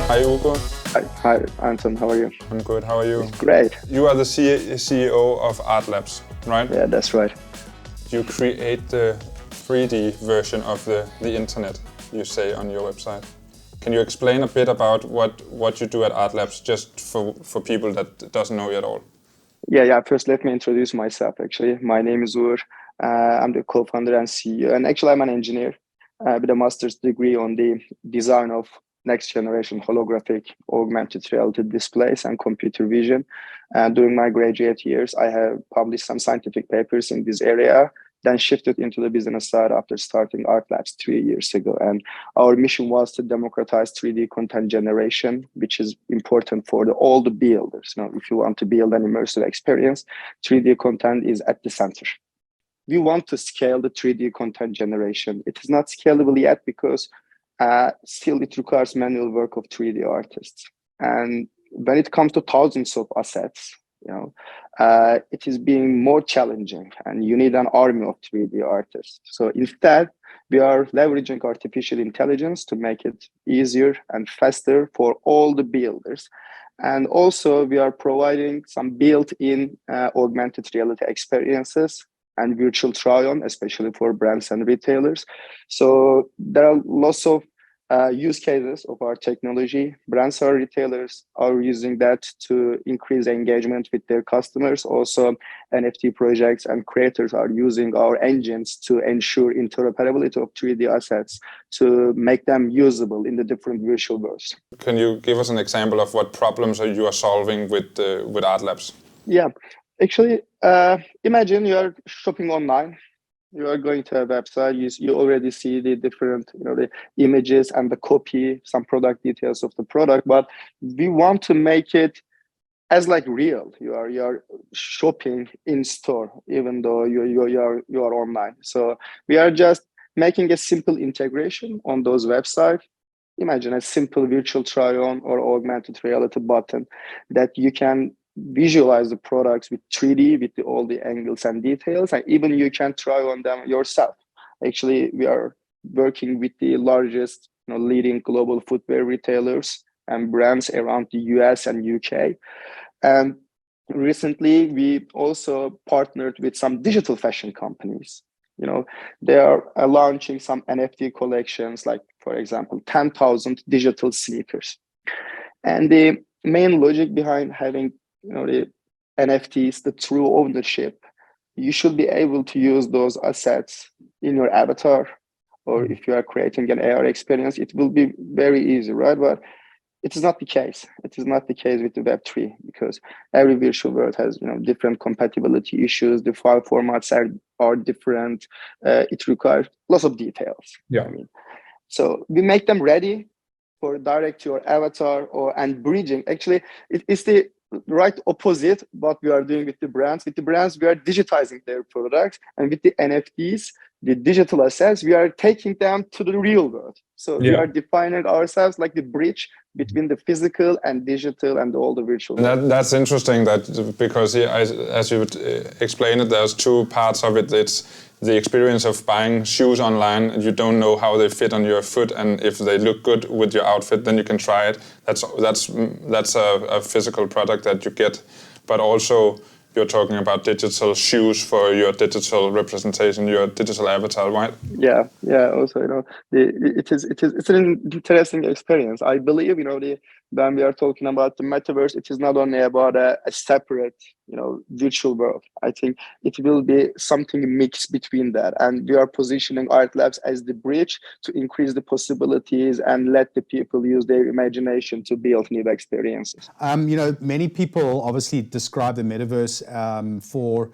Hi, Ugo. Hi, Anton. How are you? I'm good. How are you? Great. You are the CEO of artlabs, right? Yeah, that's right. You create the 3D version of the internet, you say on your website. Can you explain a bit about what you do at artlabs, just for people that doesn't know you at all? Yeah. First, let me introduce myself. Actually, my name is Uğur. I'm the co-founder and CEO, and actually, I'm an engineer with a master's degree on the design of next generation holographic augmented reality displays and computer vision. During my graduate years, I have published some scientific papers in this area, then shifted into the business side after starting artlabs 3 years ago. And our mission was to democratize 3D content generation, which is important for all the builders. If you want to build an immersive experience, 3D content is at the center. We want to scale the 3D content generation. It is not scalable yet because still it requires manual work of 3D artists. And when it comes to thousands of assets, it is being more challenging, and you need an army of 3D artists. So instead, we are leveraging artificial intelligence to make it easier and faster for all the builders. And also, we are providing some built-in augmented reality experiences and virtual try-on, especially for brands and retailers. So there are lots of use cases of our technology. Brands or retailers are using that to increase engagement with their customers. Also, NFT projects and creators are using our engines to ensure interoperability of 3D assets to make them usable in the different virtual worlds. Can you give us an example of what problems you are solving with artlabs? Yeah, actually, imagine you are shopping online. You are going to a website, you already see the different, the images and the copy, some product details of the product, but we want to make it as like real. You are shopping in store, even though you are online. So we are just making a simple integration on those websites. Imagine a simple virtual try-on or augmented reality button that you can visualize the products with 3D, with all the angles and details, and even you can try on them yourself. Actually, we are working with the largest leading global footwear retailers and brands around the US and UK. And recently, we also partnered with some digital fashion companies. They are launching some NFT collections, like, for example, 10,000 digital sneakers. And the main logic behind having the NFTs, the true ownership, you should be able to use those assets in your avatar, or if you are creating an AR experience, it will be very easy, right? But it is not the case. It is not the case with the Web3, because every virtual world has different compatibility issues. The file formats are different. It requires lots of details. Yeah. So we make them ready for direct to your avatar and bridging. Actually, it's the right opposite what we are doing with the brands. With the brands, we are digitizing their products, and with the NFTs, the digital assets, we are taking them to the real world. So we are defining ourselves like the bridge between the physical and digital and all the virtual world. That's interesting, because as you explained it, there's two parts of it. It's the experience of buying shoes online, and you don't know how they fit on your foot, and if they look good with your outfit, then you can try it. That's a physical product that you get, but also you're talking about digital shoes for your digital representation, your digital avatar, right? Yeah. Also, it's an interesting experience. I believe, when we are talking about the metaverse, it is not only about a separate, virtual world. I think it will be something mixed between that, and we are positioning artlabs as the bridge to increase the possibilities and let the people use their imagination to build new experiences. Many people obviously describe the metaverse for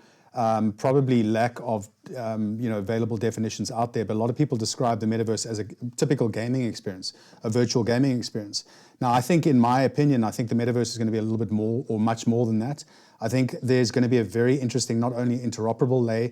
probably lack of available definitions out there, but a lot of people describe the metaverse as a typical gaming experience, a virtual gaming experience. Now, I think, in my opinion, I think the metaverse is going to be a little bit more, or much more than that. I think there's going to be a very interesting, not only interoperable layer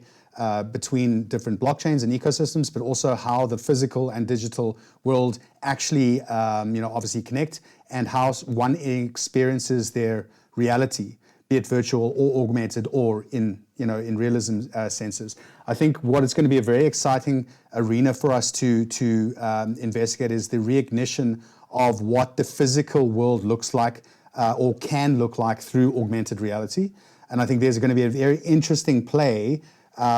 between different blockchains and ecosystems, but also how the physical and digital world actually, obviously connect, and how one experiences their reality, be it virtual or augmented or in realism senses. I think what is going to be a very exciting arena for us to investigate is the reignition of what the physical world looks like or can look like through augmented reality. And I think there's going to be a very interesting play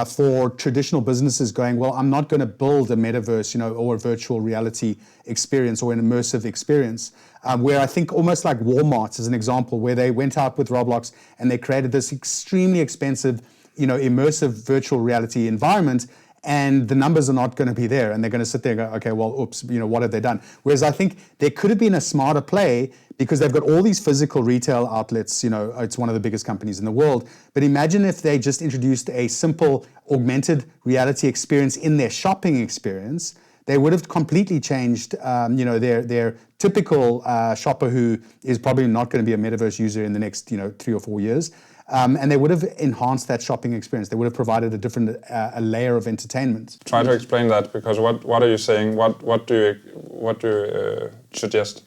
for traditional businesses going, well, I'm not going to build a metaverse, or a virtual reality experience or an immersive experience, where I think almost like Walmart is an example, where they went out with Roblox and they created this extremely expensive, immersive virtual reality environment, and the numbers are not going to be there, and they're going to sit there and go, okay, well, oops, what have they done? Whereas I think there could have been a smarter play, because they've got all these physical retail outlets, it's one of the biggest companies in the world. But imagine if they just introduced a simple augmented reality experience in their shopping experience. They would have completely changed, their typical shopper who is probably not going to be a metaverse user in the next, 3 or 4 years. And they would have enhanced that shopping experience. They would have provided a different a layer of entertainment. Try to explain that, because what are you saying? What do you suggest?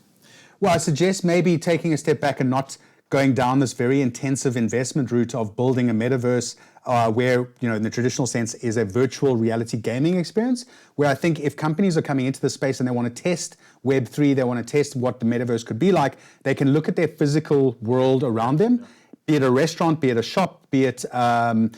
Well, I suggest maybe taking a step back and not going down this very intensive investment route of building a metaverse where, in the traditional sense, is a virtual reality gaming experience, where I think if companies are coming into the space and they want to test Web3, they want to test what the metaverse could be like, they can look at their physical world around them, be it a restaurant, be it a shop, be it a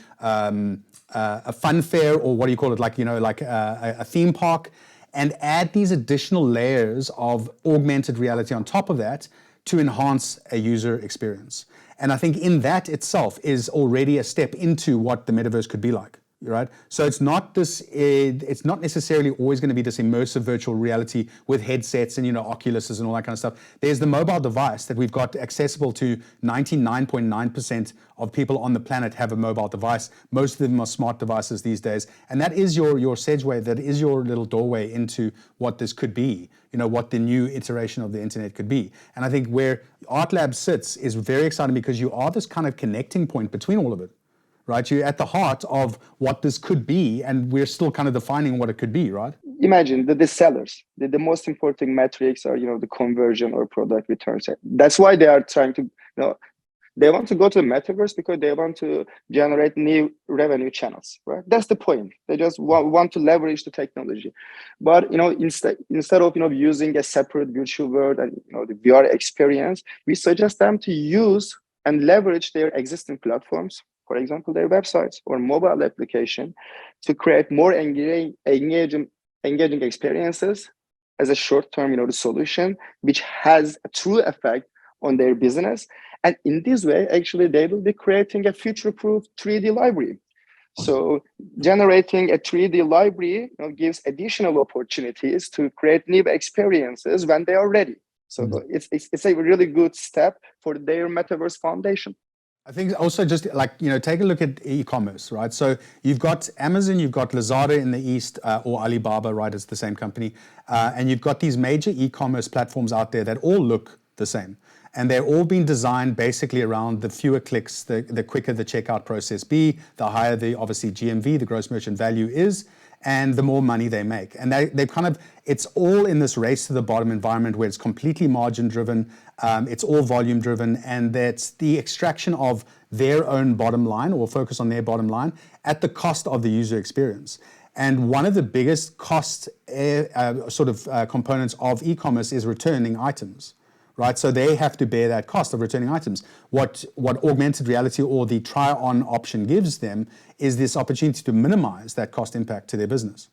fun fair, or what do you call it, like a theme park, and add these additional layers of augmented reality on top of that to enhance a user experience. And I think in that itself is already a step into what the metaverse could be like, right? So it's not necessarily always going to be this immersive virtual reality with headsets and, Oculuses and all that kind of stuff. There's the mobile device that we've got accessible to 99.9% of people on the planet have a mobile device. Most of them are smart devices these days. And that is your segue, that is your little doorway into what this could be, what the new iteration of the internet could be. And I think where artlabs sits is very exciting, because you are this kind of connecting point between all of it. Right, you're at the heart of what this could be, and we're still kind of defining what it could be, right? Imagine the sellers, the most important metrics are, the conversion or product returns. That's why they are trying to, they want to go to the metaverse, because they want to generate new revenue channels, right? That's the point. They just want to leverage the technology. But, instead of, using a separate virtual world and, the VR experience, we suggest them to use and leverage their existing platforms, for example, their websites or mobile application, to create more engaging experiences as a short-term, solution, which has a true effect on their business. And in this way, actually, they will be creating a future-proof 3D library. So generating a 3D library gives additional opportunities to create new experiences when they are ready. So it's a really good step for their metaverse foundation. I think also just take a look at e-commerce, right? So you've got Amazon, you've got Lazada in the East, or Alibaba, right? It's the same company. And you've got these major e-commerce platforms out there that all look the same. And they're all being designed basically around the fewer clicks, the quicker the checkout process be, the higher the, obviously, GMV, the gross merchant value is, and the more money they make. And they kind of, it's all in this race to the bottom environment where it's completely margin driven, it's all volume driven, and that's the extraction of their own bottom line, or focus on their bottom line at the cost of the user experience. And one of the biggest cost components of e-commerce is returning items. Right, so they have to bear that cost of returning items. What augmented reality or the try-on option gives them is this opportunity to minimize that cost impact to their business.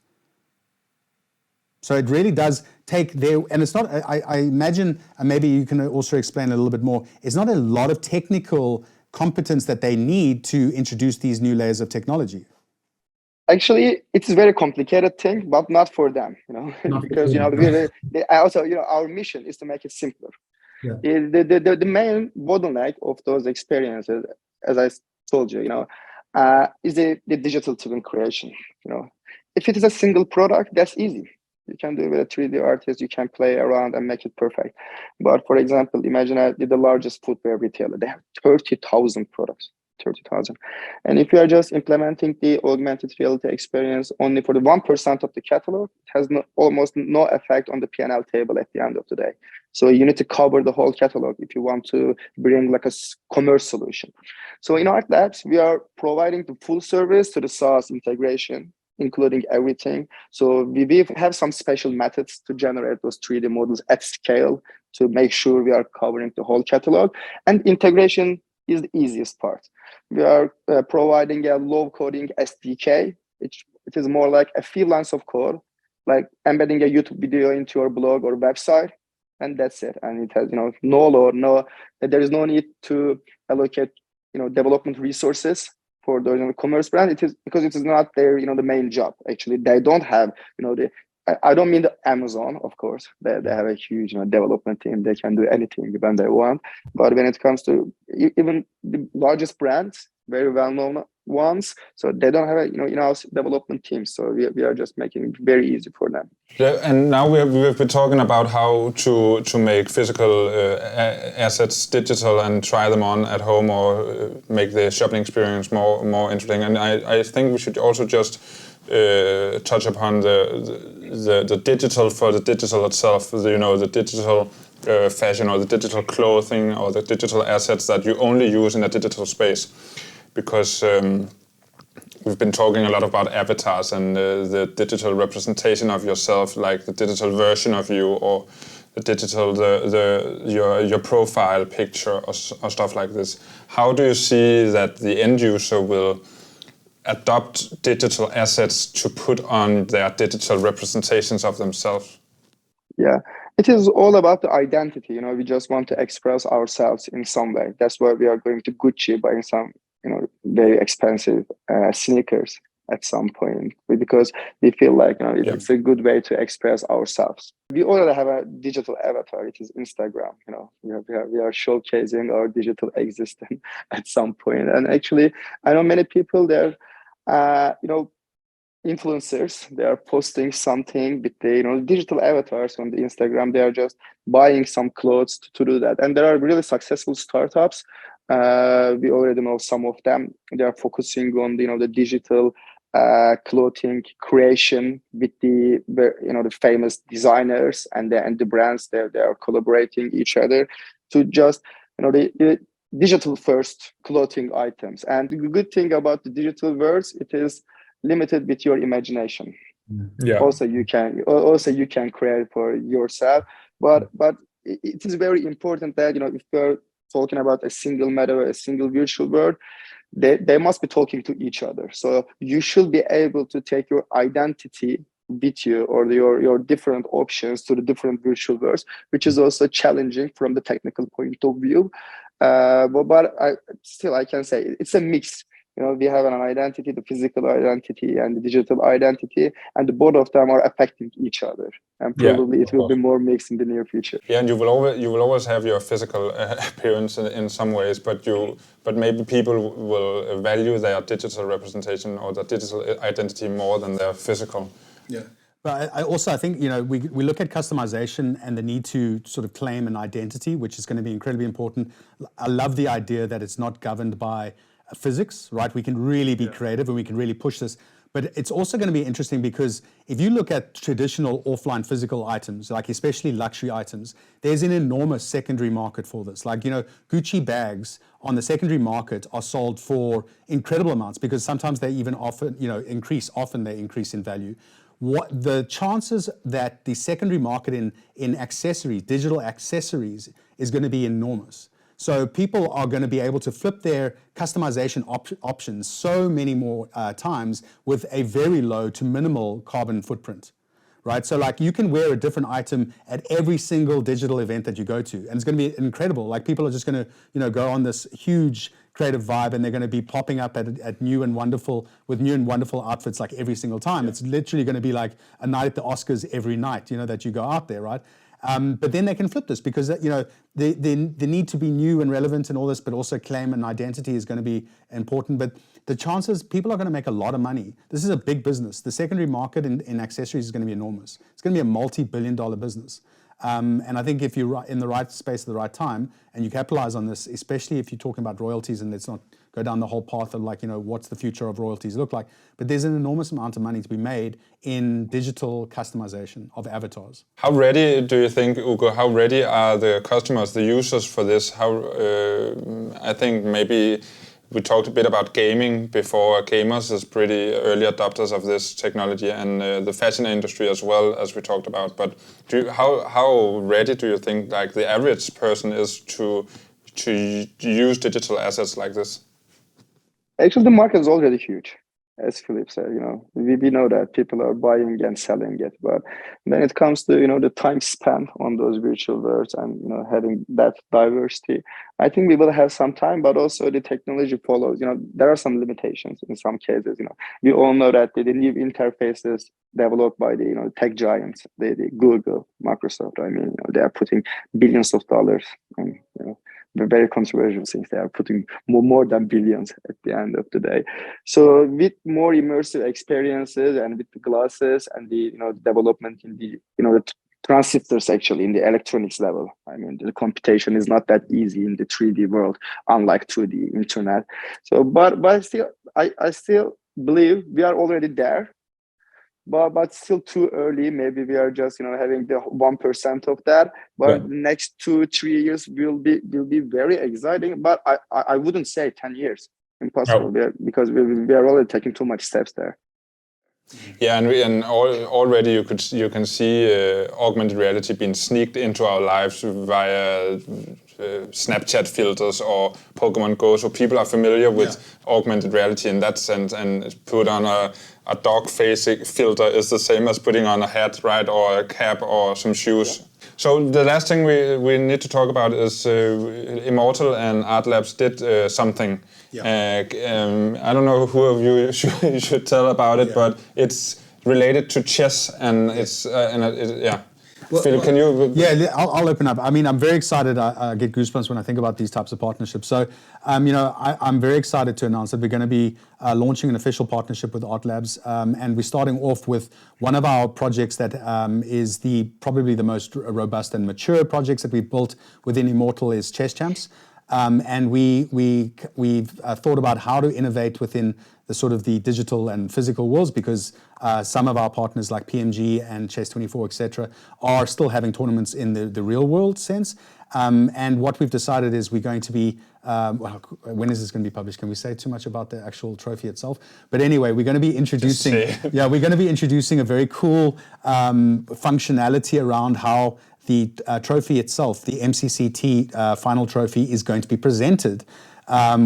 So it really does take their, and it's not, I imagine, and maybe you can also explain a little bit more, it's not a lot of technical competence that they need to introduce these new layers of technology. Actually, it's a very complicated thing, but not for them, because, our mission is to make it simpler. Yeah. The main bottleneck of those experiences, as I told you, is the digital twin creation. If it is a single product, that's easy. You can do it with a 3D artist, you can play around and make it perfect. But for example, imagine the largest footwear retailer, they have 30,000 products. 30,000. And if you are just implementing the augmented reality experience only for the 1% of the catalog, it has almost no effect on the P&L table at the end of the day. So you need to cover the whole catalog if you want to bring like a commerce solution. So in artlabs, we are providing the full service to the SaaS integration including everything. So we have some special methods to generate those 3D models at scale to make sure we are covering the whole catalog. And integration is the easiest part. We are providing a low coding SDK. It is more like a few lines of code, like embedding a YouTube video into your blog or website, and that's it. And it has, no load, there is no need to allocate, development resources for the commerce brand. It is because it is not their, the main job. Actually, they don't have, I don't mean the Amazon, of course. They have a huge development team. They can do anything when they want. But when it comes to even the largest brands, very well-known ones, so they don't have a in-house development team. So we are just making it very easy for them. Yeah, and now we've been talking about how to make physical assets digital and try them on at home or make the shopping experience more interesting. And I think we should also just touch upon the digital for the digital itself. The digital fashion or the digital clothing or the digital assets that you only use in a digital space. Because we've been talking a lot about avatars and the digital representation of yourself, like the digital version of you, or the digital your profile picture or stuff like this. How do you see that the end user will adopt digital assets to put on their digital representations of themselves? Yeah, it is all about the identity. We just want to express ourselves in some way. That's why we are going to Gucci buying some very expensive sneakers at some point, because we feel like it's a good way to express ourselves. We already have a digital avatar. It is Instagram. We are showcasing our digital existence at some point. And actually, I know many people there, influencers. They are posting something with the digital avatars on the Instagram. They are just buying some clothes to do that, and there are really successful startups. We already know some of them. They are focusing on the digital clothing creation with the famous designers and the brands. They are collaborating each other to just the digital first clothing items. And the good thing about the digital verse, it is limited with your imagination. Yeah. Also you can create for yourself, but it is very important that if you're talking about a single metaverse, a single virtual world, they must be talking to each other. So you should be able to take your identity with you or your different options to the different virtual worlds, which is also challenging from the technical point of view. But I can say it's a mix. We have an identity, the physical identity and the digital identity, and both of them are affecting each other. And probably it will be more mixed in the near future. Yeah, and you will always have your physical appearance in some ways, but maybe people will value their digital representation or their digital identity more than their physical. Yeah. But I think we look at customization and the need to sort of claim an identity, which is going to be incredibly important. I love the idea that it's not governed by physics, right? We can really be creative and we can really push this. But it's also going to be interesting because if you look at traditional offline physical items, like especially luxury items, there's an enormous secondary market for this. Like, Gucci bags on the secondary market are sold for incredible amounts because sometimes they even increase in value. What the chances that the secondary market in accessories, digital accessories, is going to be enormous. So people are going to be able to flip their customization options so many more times with a very low to minimal carbon footprint, right? So like you can wear a different item at every single digital event that you go to, and it's going to be incredible. Like people are just going to go on this huge creative vibe, and they're going to be popping up at new and wonderful outfits like every single time. Yeah. It's literally going to be like a night at the Oscars every night, that you go out there, right? But then they can flip this because the need to be new and relevant and all this, but also claim an identity is going to be important. But the chances people are going to make a lot of money. This is a big business. The secondary market in accessories is going to be enormous. It's going to be a multi-billion-dollar business. And I think if you're in the right space at the right time and you capitalize on this, especially if you're talking about royalties, and let's not go down the whole path of what's the future of royalties look like, but there's an enormous amount of money to be made in digital customization of avatars. How ready do you think, Uğur, how ready are the customers, the users for this? I think maybe we talked a bit about gaming before. Gamers is pretty early adopters of this technology, and the fashion industry as well, as we talked about. But how ready do you think like the average person is to use digital assets like this? Actually, the market is already huge. As Philip said, we know that people are buying and selling it, but when it comes to the time spent on those virtual worlds and having that diversity, I think we will have some time. But also the technology follows. There are some limitations in some cases. We all know that the new interfaces developed by the tech giants, the Google, Microsoft. I mean, they are putting billions of dollars. And, very controversial things. They are putting more than billions at the end of the day. So with more immersive experiences and with the glasses and the development in the the transistors actually in the electronics level. I mean, the computation is not that easy in the 3D world, unlike 2D internet. So, but still, I still believe we are already there. But still too early. Maybe we are just having the 1% of that. But next 2-3 years will be very exciting. But I wouldn't say 10 years. Impossible. No. Because we are already taking too much steps there. Yeah, already you can see augmented reality being sneaked into our lives via Snapchat filters or Pokemon Go. So people are familiar with augmented reality in that sense, and put on a dog face filter is the same as putting on a hat, right, or a cap or some shoes. Yeah. So the last thing we need to talk about is IMMORTAL and Artlabs did something. Yeah. I don't know who of you should tell about it, but it's related to chess, and it's Well, Philip, can you? Yeah, I'll open up. I mean, I'm very excited. I get goosebumps when I think about these types of partnerships. So, I'm very excited to announce that we're going to be launching an official partnership with Artlabs, and we're starting off with one of our projects that is probably the most robust and mature projects that we've built within IMMORTAL is Chess Champs. And we've thought about how to innovate within the sort of the digital and physical worlds, because some of our partners like PMG and Chess24, etc., are still having tournaments in the real world sense. And what we've decided is we're going to be, when is this going to be published? Can we say too much about the actual trophy itself? But anyway, we're going to be introducing, we're going to be introducing a very cool functionality around how the trophy itself, the MCCT final trophy, is going to be presented,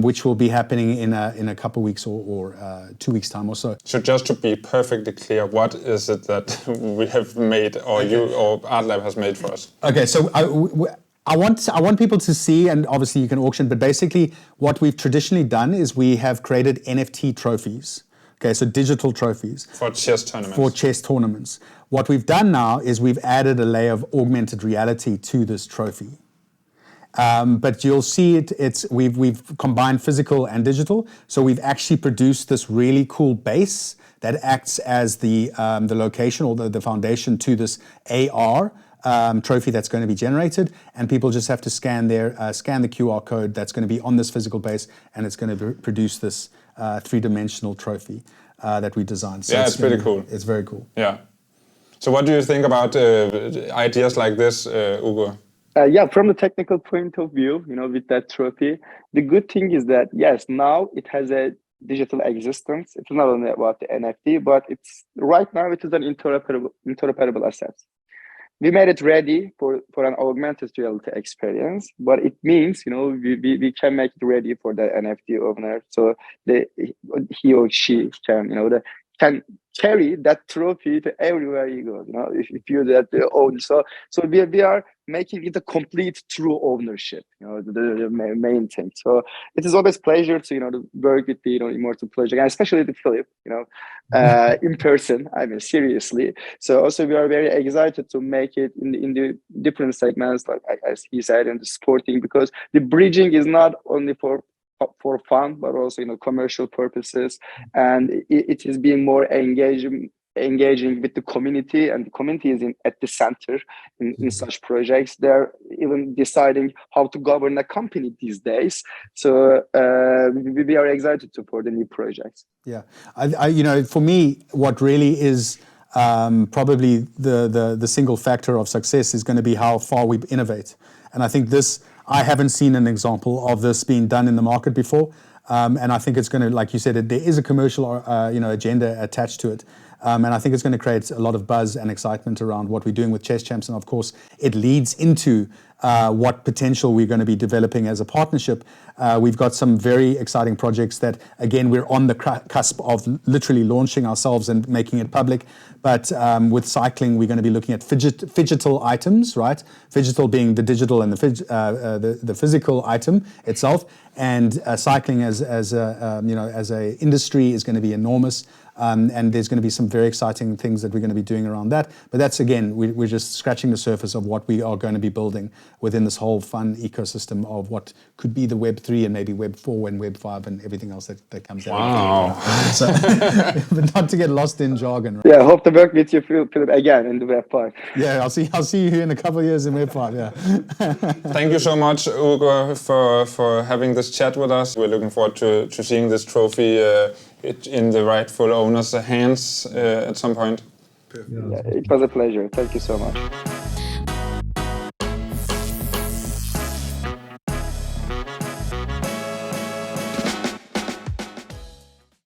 which will be happening in a couple of weeks or 2 weeks' time or so. So just to be perfectly clear, what is it that we have made, or you or Artlab has made for us? Okay, so I want people to see, and obviously you can auction, but basically what we've traditionally done is we have created NFT trophies. Okay, so digital trophies. For chess tournaments. For chess tournaments. What we've done now is we've added a layer of augmented reality to this trophy. But you'll see we've combined physical and digital. So we've actually produced this really cool base that acts as the location or the foundation to this AR trophy that's going to be generated, and people just have to scan the QR code that's going to be on this physical base, and it's going to produce this three-dimensional trophy that we designed. So it's pretty cool. It's very cool. Yeah. So what do you think about ideas like this, Uğur? From the technical point of view, with that trophy, the good thing is that, yes, now it has a digital existence. It's not only about the NFT, but right now it is an interoperable asset. We made it ready for an augmented reality experience, but it means, we can make it ready for the NFT owner. So he or she can, can carry that trophy to everywhere you go, if you're that own. So we are making it a complete true ownership, the main thing. So it is always pleasure to, work with the, IMMORTAL project, and especially with Philip, in person, I mean, seriously. So also we are very excited to make it in the different segments, like as he said, in the sporting, because the bridging is not only for fun, but also commercial purposes, and it is being more engaging with the community, and the community is at the center in such projects. They're even deciding how to govern a company these days. So we are excited for the new projects. Yeah, I for me, what really is probably the single factor of success is going to be how far we innovate, and I think I haven't seen an example of this being done in the market before. And I think it's going to, like you said, there is a commercial agenda attached to it. And I think it's going to create a lot of buzz and excitement around what we're doing with Chess Champs. And of course, it leads into what potential we're going to be developing as a partnership. We've got some very exciting projects that, again, we're on the cusp of literally launching ourselves and making it public. But with cycling, we're going to be looking at phygital items, right? Phygital being the digital and the physical item itself. And cycling as a industry is going to be enormous. And there's going to be some very exciting things that we're going to be doing around that. But that's, again, we're just scratching the surface of what we are going to be building within this whole fun ecosystem of what could be the Web 3 and maybe Web 4 and Web 5 and everything else that comes out. Wow. So, but not to get lost in jargon. Right? Yeah, I hope to work with you, Philip, again in the Web 5. Yeah, I'll see you in a couple of years in Web 5, yeah. Thank you so much, Uğur, for having this chat with us. We're looking forward to seeing this trophy in the rightful owner's hands at some point. Yeah, it was a pleasure. Thank you so much.